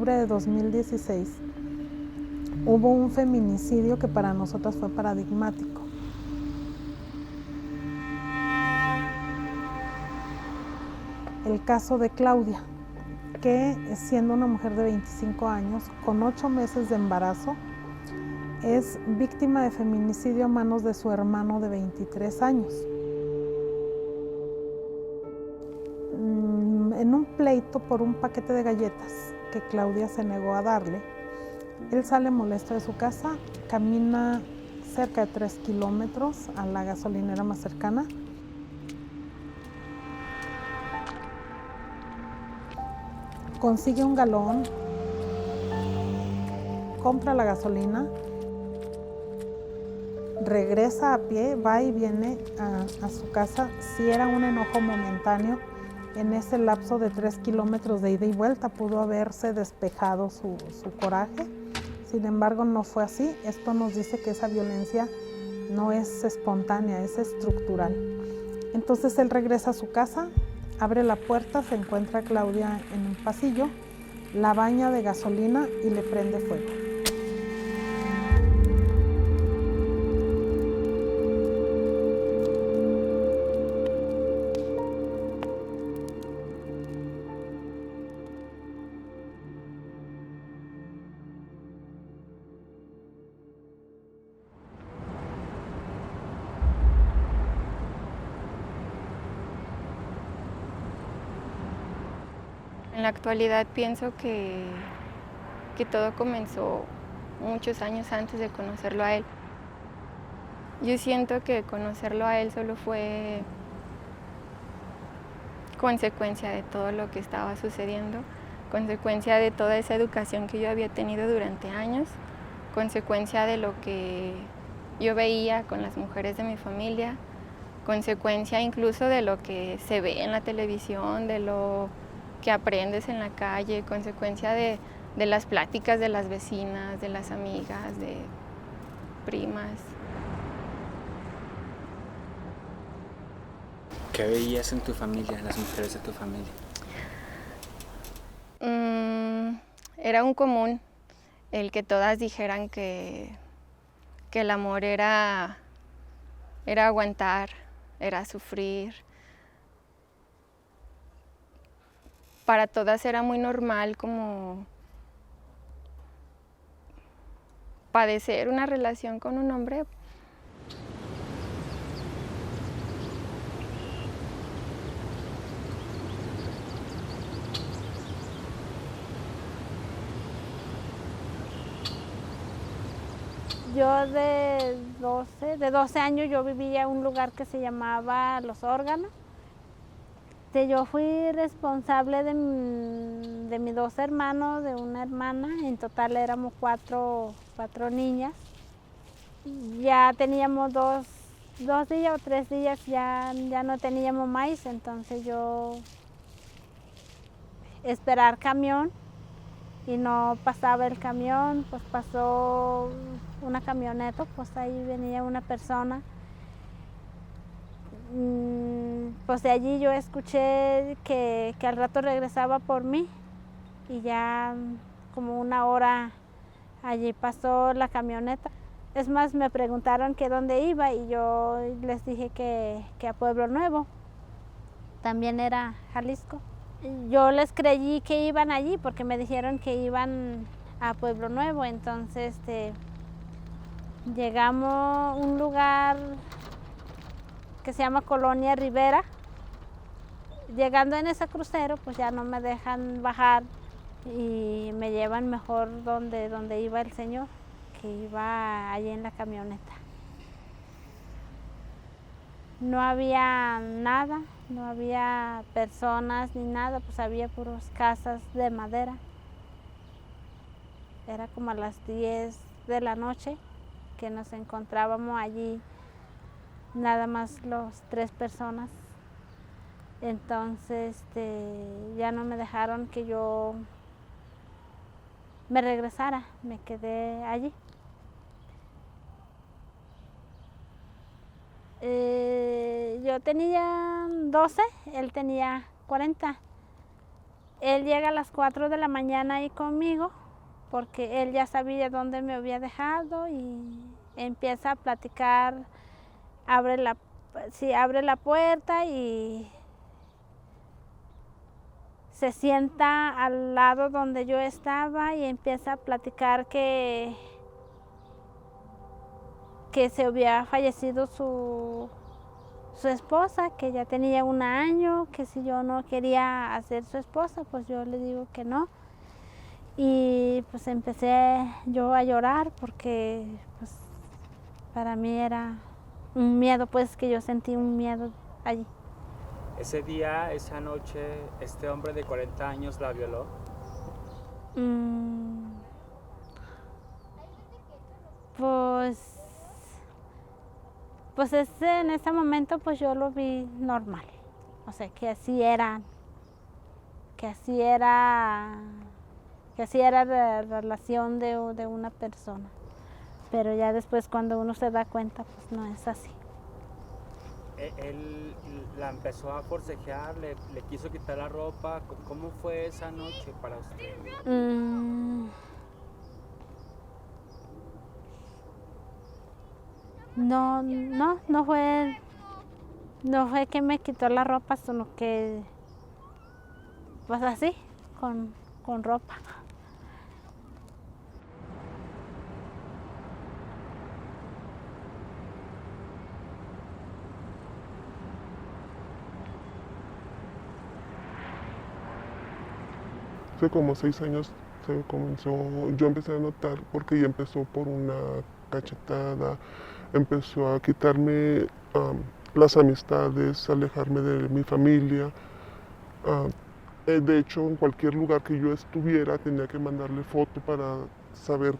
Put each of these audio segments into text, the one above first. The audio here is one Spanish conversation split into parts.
octubre de 2016 hubo un feminicidio que para nosotras fue paradigmático. El caso de Claudia, que siendo una mujer de 25 años, con 8 meses de embarazo, es víctima de feminicidio a manos de su hermano de 23 años. En un pleito por un paquete de galletas que Claudia se negó a darle, él sale molesto de su casa, camina cerca de 3 kilómetros a la gasolinera más cercana. Consigue un galón, compra la gasolina, regresa a pie, va y viene a su casa. Si era un enojo momentáneo, en ese lapso de 3 kilómetros de ida y vuelta pudo haberse despejado su coraje. Sin embargo, no fue así. Esto nos dice que esa violencia no es espontánea, es estructural. Entonces él regresa a su casa, abre la puerta, se encuentra a Claudia en un pasillo, la baña de gasolina y le prende fuego. En la actualidad pienso que todo comenzó muchos años antes de conocerlo a él. Yo siento que conocerlo a él solo fue consecuencia de todo lo que estaba sucediendo, consecuencia de toda esa educación que yo había tenido durante años, consecuencia de lo que yo veía con las mujeres de mi familia, consecuencia incluso de lo que se ve en la televisión, de lo que aprendes en la calle, consecuencia de las pláticas de las vecinas, de las amigas, de primas. ¿Qué veías en tu familia, en las mujeres de tu familia? Era un común el que todas dijeran que el amor era aguantar, era sufrir. Para todas era muy normal como padecer una relación con un hombre. Yo de 12 años yo vivía en un lugar que se llamaba Los Órganos. Yo fui responsable de mis 2 hermanos, de una hermana. En total éramos cuatro niñas. Ya teníamos 2 días o 3 días, ya no teníamos maíz, entonces yo esperar camión y no pasaba el camión, pues pasó una camioneta, pues ahí venía una persona. Pues de allí yo escuché que al rato regresaba por mí y ya como 1 hora allí pasó la camioneta. Es más, me preguntaron que dónde iba y yo les dije que a Pueblo Nuevo, también era Jalisco. Yo les creí que iban allí porque me dijeron que iban a Pueblo Nuevo, entonces llegamos a un lugar que se llama Colonia Rivera. Llegando en ese crucero, pues ya no me dejan bajar y me llevan mejor donde iba el señor, que iba allí en la camioneta. No había nada, no había personas ni nada, pues había puras casas de madera. Era como a las 10 de la noche que nos encontrábamos allí, nada más los 3 personas. Entonces ya no me dejaron que yo me regresara, me quedé allí. Yo tenía 12, él tenía 40. Él llega a las 4 de la mañana ahí conmigo porque él ya sabía dónde me había dejado y empieza a platicar, abre la puerta y se sienta al lado donde yo estaba y empieza a platicar que se había fallecido su esposa, que ya tenía 1 año, que si yo no quería ser su esposa, pues yo le digo que no. Y pues empecé yo a llorar porque pues para mí era un miedo, pues que yo sentí un miedo allí. Ese día, esa noche, este hombre de 40 años la violó. Pues en ese momento pues yo lo vi normal, o sea que así era la relación de una persona, pero ya después cuando uno se da cuenta pues no es así. Él la empezó a forcejear, le quiso quitar la ropa. ¿Cómo fue esa noche para usted? No fue que me quitó la ropa, sino que pues así, con ropa. Hace como 6 años yo empecé a notar porque ya empezó por una cachetada, empezó a quitarme las amistades, alejarme de mi familia. De hecho, en cualquier lugar que yo estuviera tenía que mandarle foto para saber,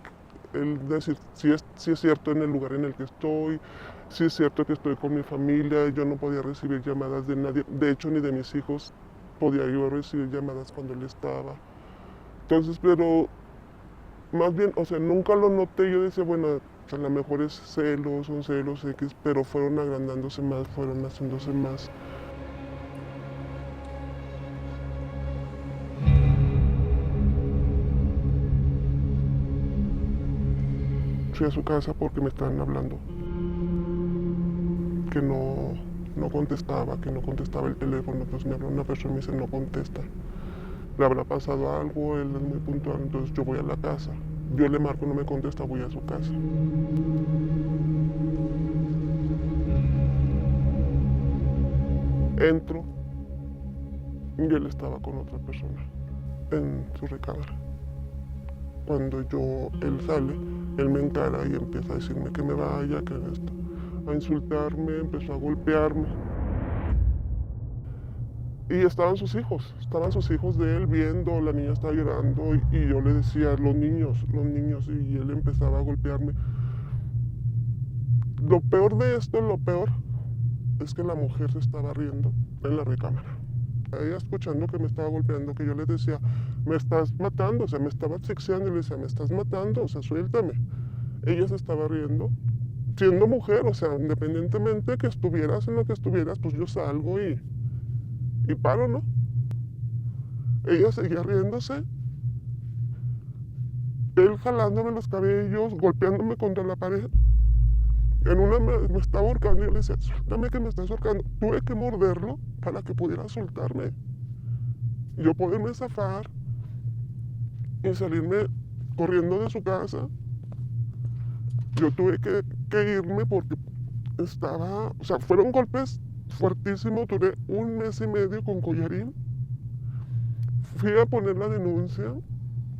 decir si es cierto en el lugar en el que estoy, si es cierto que estoy con mi familia. Yo no podía recibir llamadas de nadie, de hecho ni de mis hijos podía yo recibir llamadas cuando él estaba. Entonces, pero más bien, o sea, nunca lo noté. Yo decía, bueno, a lo mejor es celos, son celos X, pero fueron agrandándose más, fueron haciéndose más. Fui a su casa porque me estaban hablando, que no contestaba el teléfono. Entonces me habló una persona y me dice, no contesta. Le habrá pasado algo, él es muy puntual, entonces yo voy a la casa. Yo le marco, no me contesta, voy a su casa. Entro y él estaba con otra persona en su recámara. Cuando él sale, él me encara y empieza a decirme que me vaya, que esto, a insultarme, empezó a golpearme. Y estaban sus hijos de él viendo, la niña estaba llorando y yo le decía, los niños, y él empezaba a golpearme. Lo peor de esto, es que la mujer se estaba riendo en la recámara. Ella escuchando que me estaba golpeando, que yo le decía, me estás matando, o sea, me estaba asfixiando, y le decía, me estás matando, o sea, suéltame. Ella se estaba riendo, siendo mujer, o sea, independientemente de que estuvieras en lo que estuvieras, pues yo salgo y paro, ¿no? Ella seguía riéndose, él jalándome los cabellos, golpeándome contra la pared. En una me estaba ahorcando y yo le decía, suéltame que me estás ahorcando. Tuve que morderlo para que pudiera soltarme. Yo poderme zafar y salirme corriendo de su casa. Yo tuve que irme porque o sea, fueron golpes fuertísimos. Duré 1 mes y medio con collarín. Fui a poner la denuncia,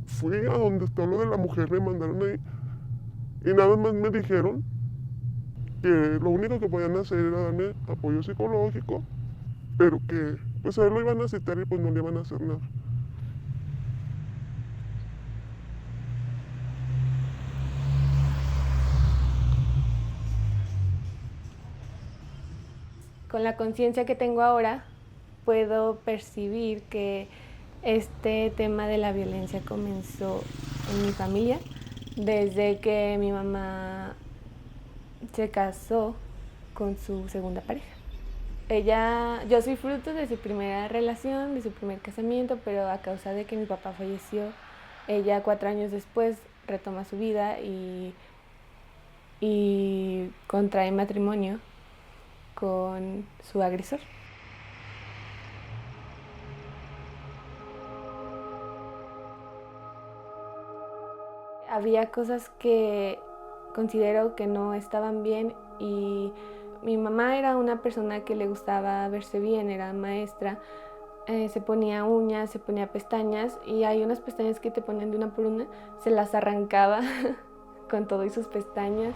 fui a donde está lo de la mujer, me mandaron ahí y nada más me dijeron que lo único que podían hacer era darme apoyo psicológico, pero que pues a él lo iban a citar y pues no le iban a hacer nada. Con la conciencia que tengo ahora, puedo percibir que este tema de la violencia comenzó en mi familia desde que mi mamá se casó con su segunda pareja. Yo soy fruto de su primera relación, de su primer casamiento, pero a causa de que mi papá falleció, ella 4 años después retoma su vida y contrae matrimonio con su agresor. Había cosas que considero que no estaban bien y mi mamá era una persona que le gustaba verse bien, era maestra, se ponía uñas, se ponía pestañas y hay unas pestañas que te ponían de una por una, se las arrancaba con todo y sus pestañas.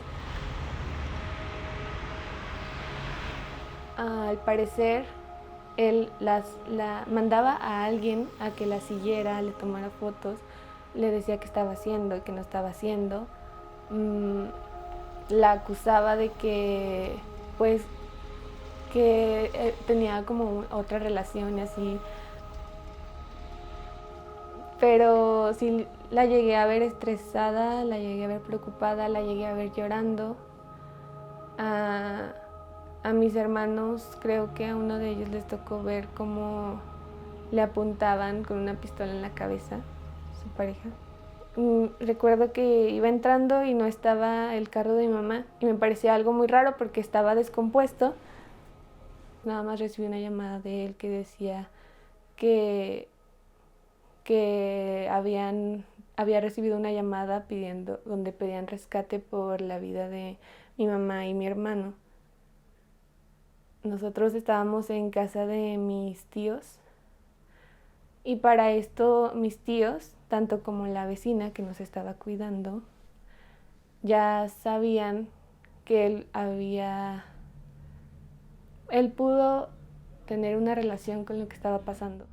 Al parecer, él la mandaba a alguien a que la siguiera, le tomara fotos, le decía qué estaba haciendo y qué no estaba haciendo. La acusaba de que, pues, que tenía como otra relación y así. Pero sí la llegué a ver estresada, la llegué a ver preocupada, la llegué a ver llorando. A mis hermanos, creo que a uno de ellos les tocó ver cómo le apuntaban con una pistola en la cabeza, su pareja. Recuerdo que iba entrando y no estaba el carro de mi mamá y me parecía algo muy raro porque estaba descompuesto. Nada más recibí una llamada de él que decía que había recibido una llamada donde pedían rescate por la vida de mi mamá y mi hermano. Nosotros estábamos en casa de mis tíos y para esto mis tíos, tanto como la vecina que nos estaba cuidando, ya sabían que él pudo tener una relación con lo que estaba pasando.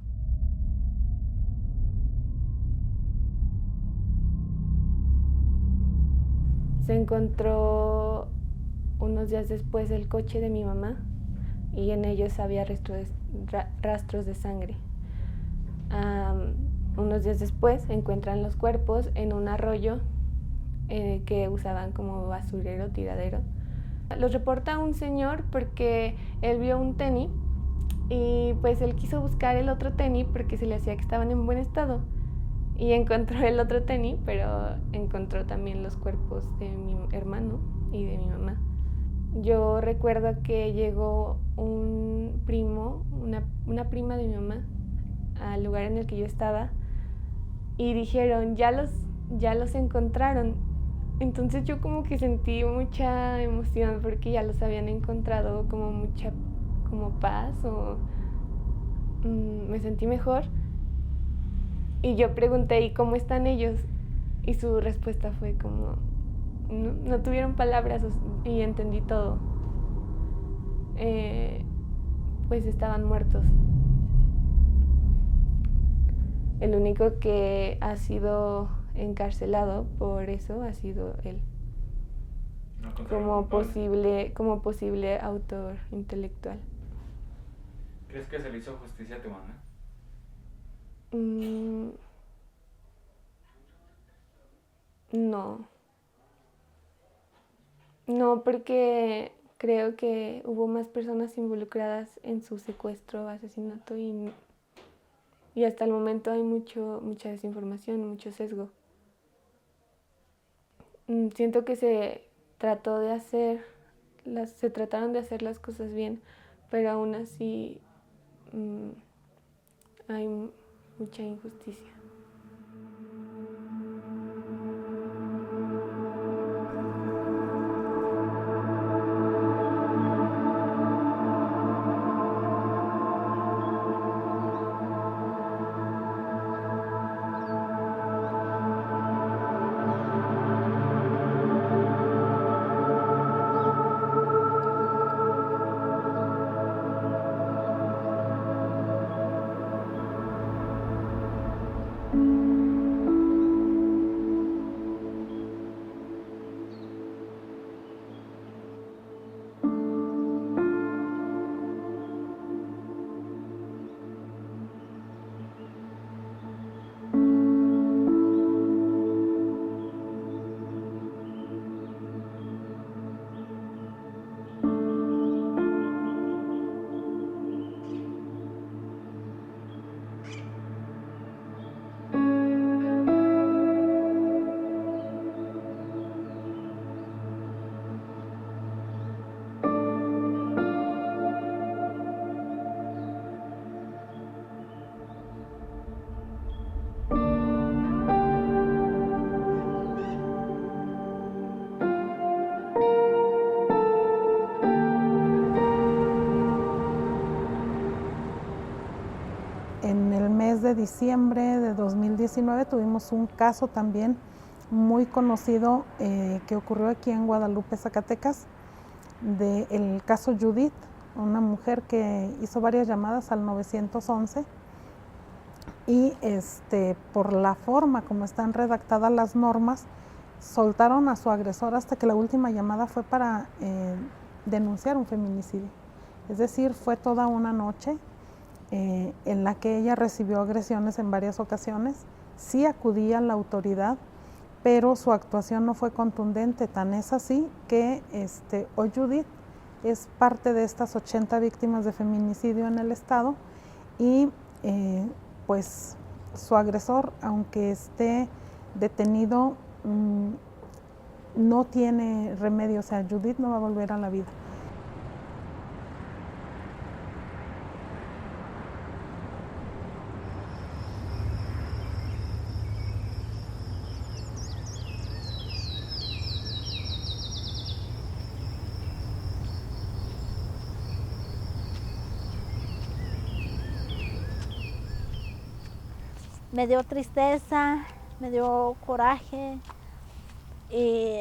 Se encontró unos días después el coche de mi mamá y en ellos había rastros de sangre. Unos días después encuentran los cuerpos en un arroyo que usaban como basurero, tiradero. Los reporta un señor porque él vio un tenis y pues él quiso buscar el otro tenis porque se le hacía que estaban en buen estado. Y encontró el otro tenis, pero encontró también los cuerpos de mi hermano y de mi mamá. Yo recuerdo que llegó un primo, una prima de mi mamá, al lugar en el que yo estaba y dijeron, ya los encontraron. Entonces yo como que sentí mucha emoción porque ya los habían encontrado, como mucha paz o me sentí mejor. Y yo pregunté, ¿y cómo están ellos? Y su respuesta fue como, no tuvieron palabras y entendí todo. Pues estaban muertos. El único que ha sido encarcelado por eso ha sido él. ¿No como posible autor intelectual. ¿Crees que se le hizo justicia a tu mamá? No, porque creo que hubo más personas involucradas en su secuestro, asesinato y hasta el momento hay mucha desinformación, mucho sesgo. Siento que se trataron de hacer las cosas bien, pero aún así hay mucha injusticia. de diciembre de 2019 tuvimos un caso también muy conocido que ocurrió aquí en Guadalupe, Zacatecas, del caso Judith, una mujer que hizo varias llamadas al 911 y por la forma como están redactadas las normas, soltaron a su agresor hasta que la última llamada fue para denunciar un feminicidio. Es decir, fue toda una noche en la que ella recibió agresiones en varias ocasiones. Sí acudía a la autoridad, pero su actuación no fue contundente. Tan es así que hoy Judith es parte de estas 80 víctimas de feminicidio en el estado y pues su agresor, aunque esté detenido, no tiene remedio. O sea, Judith no va a volver a la vida. Me dio tristeza, me dio coraje y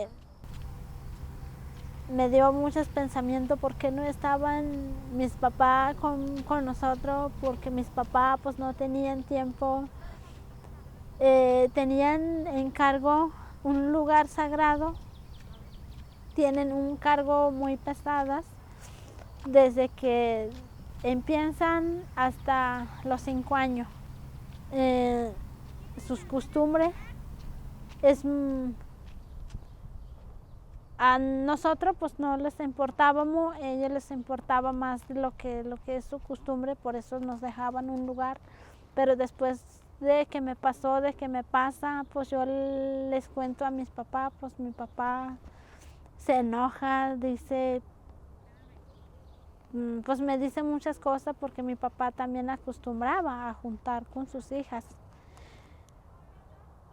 me dio muchos pensamientos por qué no estaban mis papás con nosotros, porque mis papás pues no tenían tiempo, tenían en cargo un lugar sagrado, tienen un cargo muy pesado desde que empiezan hasta los 5 años. Sus costumbres a nosotros pues no les importábamos, a ellos les importaba más lo que es su costumbre, por eso nos dejaban un lugar. Pero después de que me pasa, pues yo les cuento a mis papás, pues mi papá se enoja, dice, pues me dice muchas cosas porque mi papá también acostumbraba a juntar con sus hijas,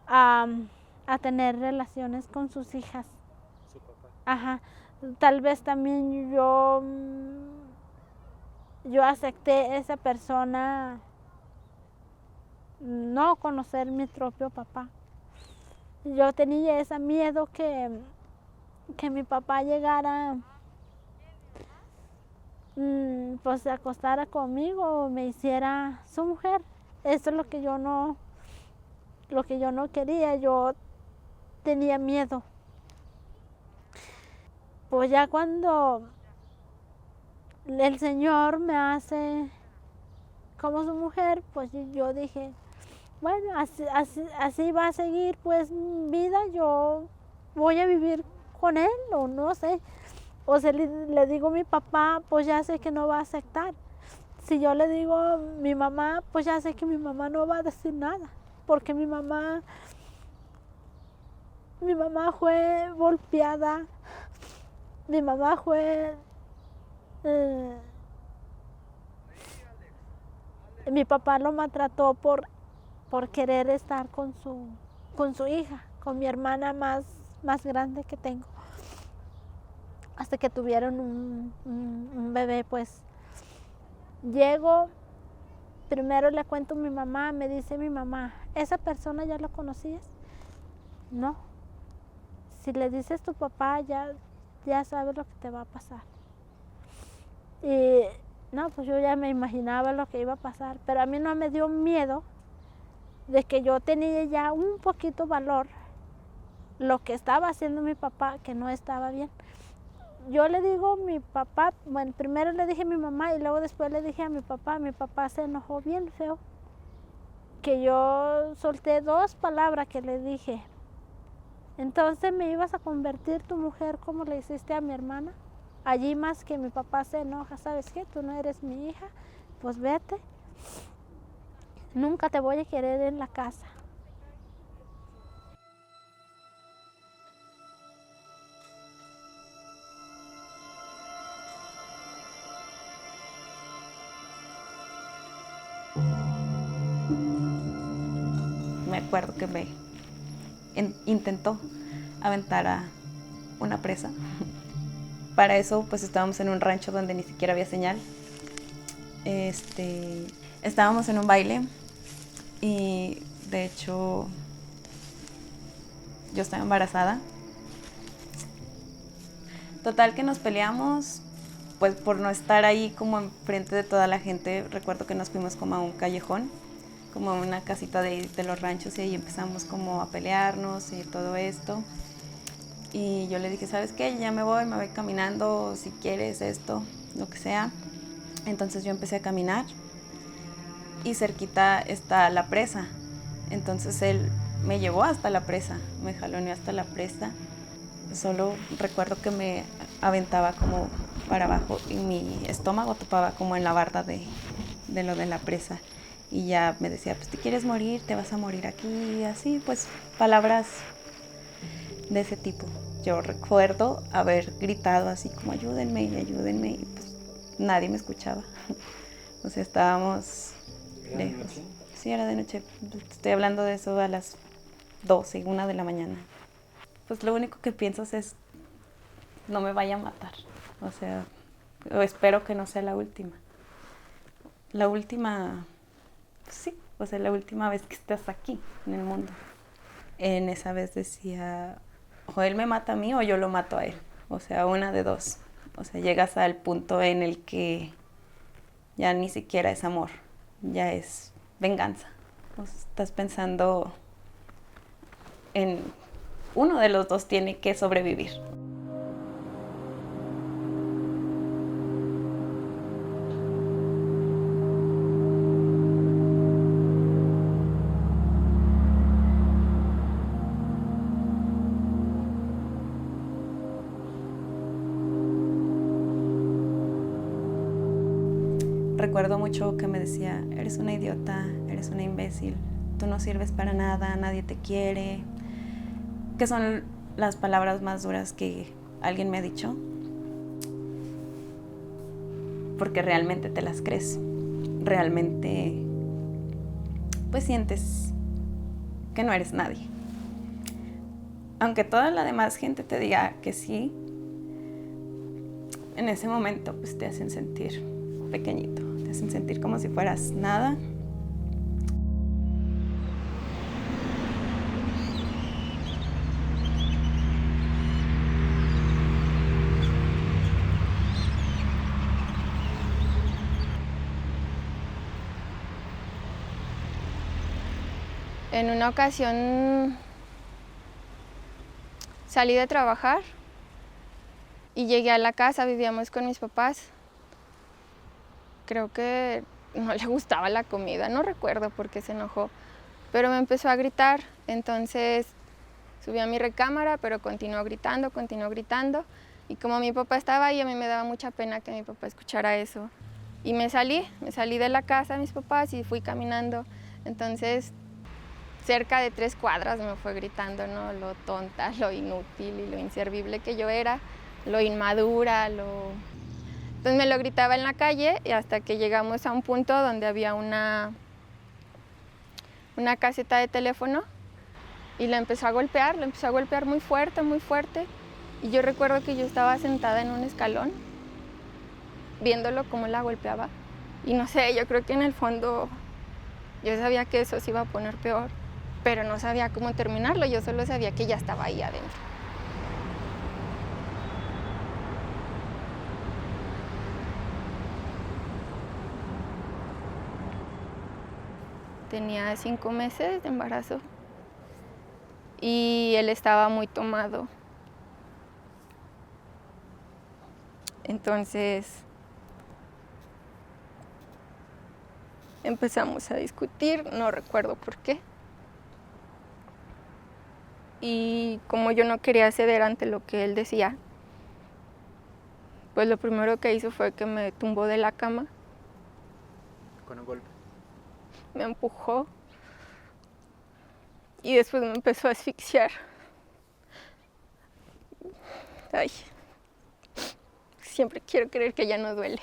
a tener relaciones con sus hijas. Su papá. Ajá, tal vez también yo acepté esa persona, no conocer mi propio papá. Yo tenía ese miedo que mi papá llegara, pues se acostara conmigo o me hiciera su mujer. Eso es lo que yo no quería, yo tenía miedo. Pues ya cuando el Señor me hace como su mujer, pues yo dije, bueno, así va a seguir pues mi vida, yo voy a vivir con él o no sé. O sea, le digo a mi papá, pues ya sé que no va a aceptar. Si yo le digo a mi mamá, pues ya sé que mi mamá no va a decir nada, porque mi mamá fue golpeada, mi mamá fue, mi papá lo maltrató por querer estar con su hija, con mi hermana más grande que tengo. Hasta que tuvieron un bebé, pues llego, primero le cuento a mi mamá, me dice mi mamá, ¿esa persona ya lo conocías? No. Si le dices a tu papá, ya sabes lo que te va a pasar. Y no, pues yo ya me imaginaba lo que iba a pasar, pero a mí no me dio miedo de que yo tenía ya un poquito valor lo que estaba haciendo mi papá, que no estaba bien. Yo le digo a mi papá, bueno, primero le dije a mi mamá y luego después le dije a mi papá se enojó bien feo, que yo solté 2 palabras que le dije, entonces me ibas a convertir tu mujer como le hiciste a mi hermana. Allí más que mi papá se enoja, ¿sabes qué? Tú no eres mi hija, pues vete, nunca te voy a querer en la casa. Me acuerdo que intentó aventar a una presa. Para eso pues estábamos en un rancho donde ni siquiera había señal. Estábamos en un baile y de hecho yo estaba embarazada. Total que nos peleamos, pues por no estar ahí como enfrente de toda la gente. Recuerdo que nos fuimos como a un callejón, como a una casita de los ranchos, y ahí empezamos como a pelearnos y todo esto. Y yo le dije, ¿sabes qué? Ya me voy caminando, si quieres esto, lo que sea. Entonces yo empecé a caminar y cerquita está la presa. Entonces él me llevó hasta la presa, me jaloneó hasta la presa. Solo recuerdo que me aventaba como para abajo y mi estómago topaba como en la barda de lo de la presa. Y ya me decía, pues te quieres morir, te vas a morir aquí, y así, pues palabras de ese tipo. Yo recuerdo haber gritado así como ayúdenme, y pues nadie me escuchaba. O sea, estábamos ¿Era lejos. de noche? Sí, era de noche. Estoy hablando de eso a las 12, 1 de la mañana. Pues lo único que pienso es, no me vaya a matar. O sea, espero que no sea la última. La última, sí, o sea, la última vez que estás aquí, en el mundo. En esa vez decía, o él me mata a mí o yo lo mato a él. O sea, una de dos. O sea, llegas al punto en el que ya ni siquiera es amor, ya es venganza. O sea, estás pensando en uno de los dos tiene que sobrevivir. Recuerdo mucho que me decía, eres una idiota, eres una imbécil, tú no sirves para nada, nadie te quiere, que son las palabras más duras que alguien me ha dicho, porque realmente te las crees, realmente pues sientes que no eres nadie. Aunque toda la demás gente te diga que sí, en ese momento pues te hacen sentir pequeñito, te hacen sentir como si fueras nada. En una ocasión salí de trabajar y llegué a la casa, vivíamos con mis papás. Creo que no le gustaba la comida, no recuerdo por qué se enojó, pero me empezó a gritar. Entonces subí a mi recámara, pero continuó gritando, y como mi papá estaba ahí, a mí me daba mucha pena que mi papá escuchara eso. Y me salí de la casa de mis papás y fui caminando. Entonces, cerca de 3 cuadras me fue gritando, ¿no? Lo tonta, lo inútil y lo inservible que yo era, lo inmadura, Entonces me lo gritaba en la calle y hasta que llegamos a un punto donde había una caseta de teléfono y lo empezó a golpear muy fuerte, muy fuerte. Y yo recuerdo que yo estaba sentada en un escalón viéndolo cómo la golpeaba. Y no sé, yo creo que en el fondo yo sabía que eso se iba a poner peor, pero no sabía cómo terminarlo, yo solo sabía que ya estaba ahí adentro. Tenía 5 meses de embarazo y él estaba muy tomado. Entonces empezamos a discutir, no recuerdo por qué. Y como yo no quería ceder ante lo que él decía, pues lo primero que hizo fue que me tumbó de la cama. Con un golpe. Me empujó y después me empezó a asfixiar. Ay, siempre quiero creer que ya no duele.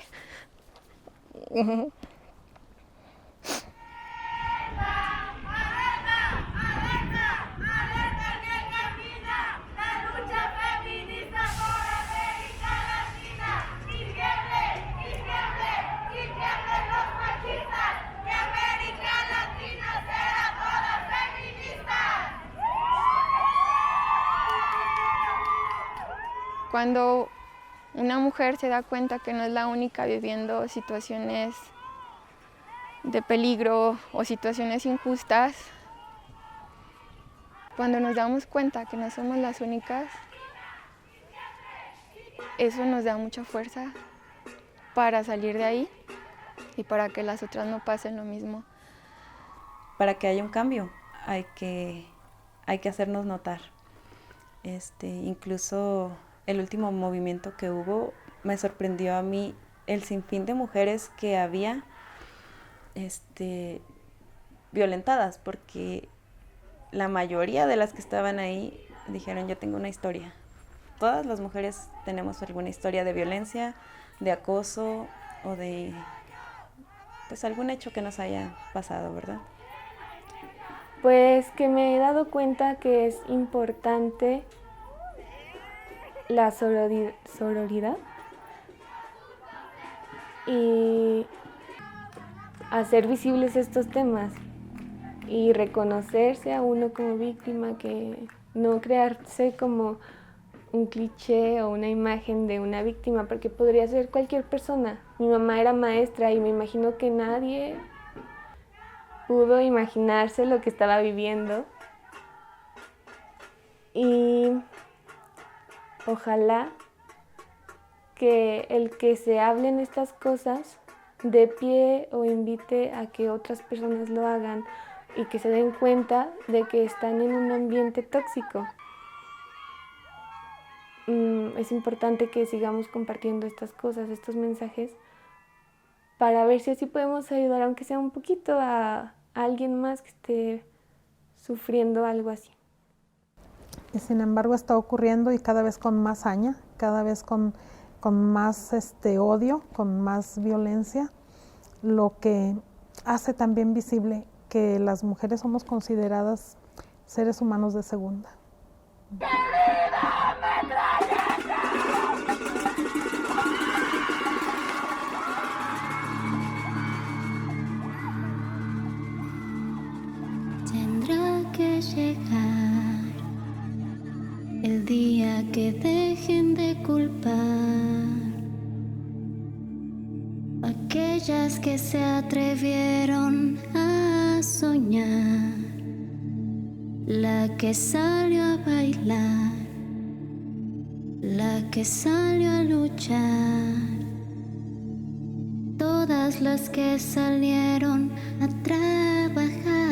América Latina será Cuando una mujer se da cuenta que no es la única viviendo situaciones de peligro o situaciones injustas, cuando nos damos cuenta que no somos las únicas, eso nos da mucha fuerza para salir de ahí y para que las otras no pasen lo mismo. Para que haya un cambio hay que hacernos notar. Incluso el último movimiento que hubo me sorprendió a mí el sinfín de mujeres que había violentadas, porque la mayoría de las que estaban ahí dijeron: yo tengo una historia. Todas las mujeres tenemos alguna historia de violencia, de acoso o de pues algún hecho que nos haya pasado, ¿verdad? Pues que me he dado cuenta que es importante la sororidad y hacer visibles estos temas y reconocerse a uno como víctima, que no crearse como un cliché o una imagen de una víctima, porque podría ser cualquier persona. Mi mamá era maestra y me imagino que nadie pudo imaginarse lo que estaba viviendo. Y ojalá que el que se hablen estas cosas dé pie o invite a que otras personas lo hagan y que se den cuenta de que están en un ambiente tóxico. Es importante que sigamos compartiendo estas cosas, estos mensajes, para ver si así podemos ayudar, aunque sea un poquito, a alguien más que esté sufriendo algo así. Y sin embargo está ocurriendo, y cada vez con más saña, cada vez con más odio, con más violencia, lo que hace también visible que las mujeres somos consideradas seres humanos de segunda. Tendrá que llegar el día que dejen de culpar a aquellas que se atrevieron a soñar, la que salió a bailar, la que salió a luchar, todas las que salieron a trabajar.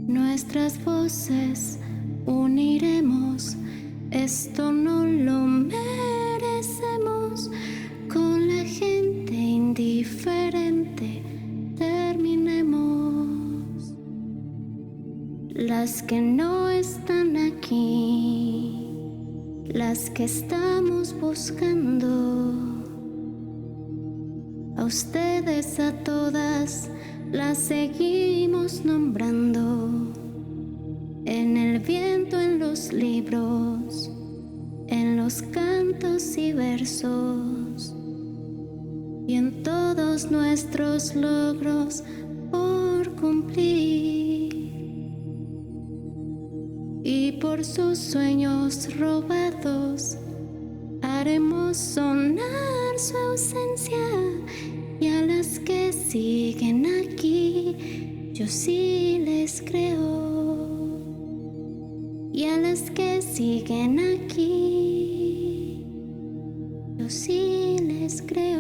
Nuestras voces uniremos, esto no lo merecemos. Con la gente indiferente terminemos. Las que no están aquí, las que estamos buscando, a ustedes, a todas, las seguimos nombrando. En el viento, en los libros, en los cantos y versos, y en todos nuestros logros por cumplir. Y por sus sueños robados haremos sonar su ausencia. Y a las que siguen aquí, yo sí les creo. Y a las que siguen aquí, yo sí les creo.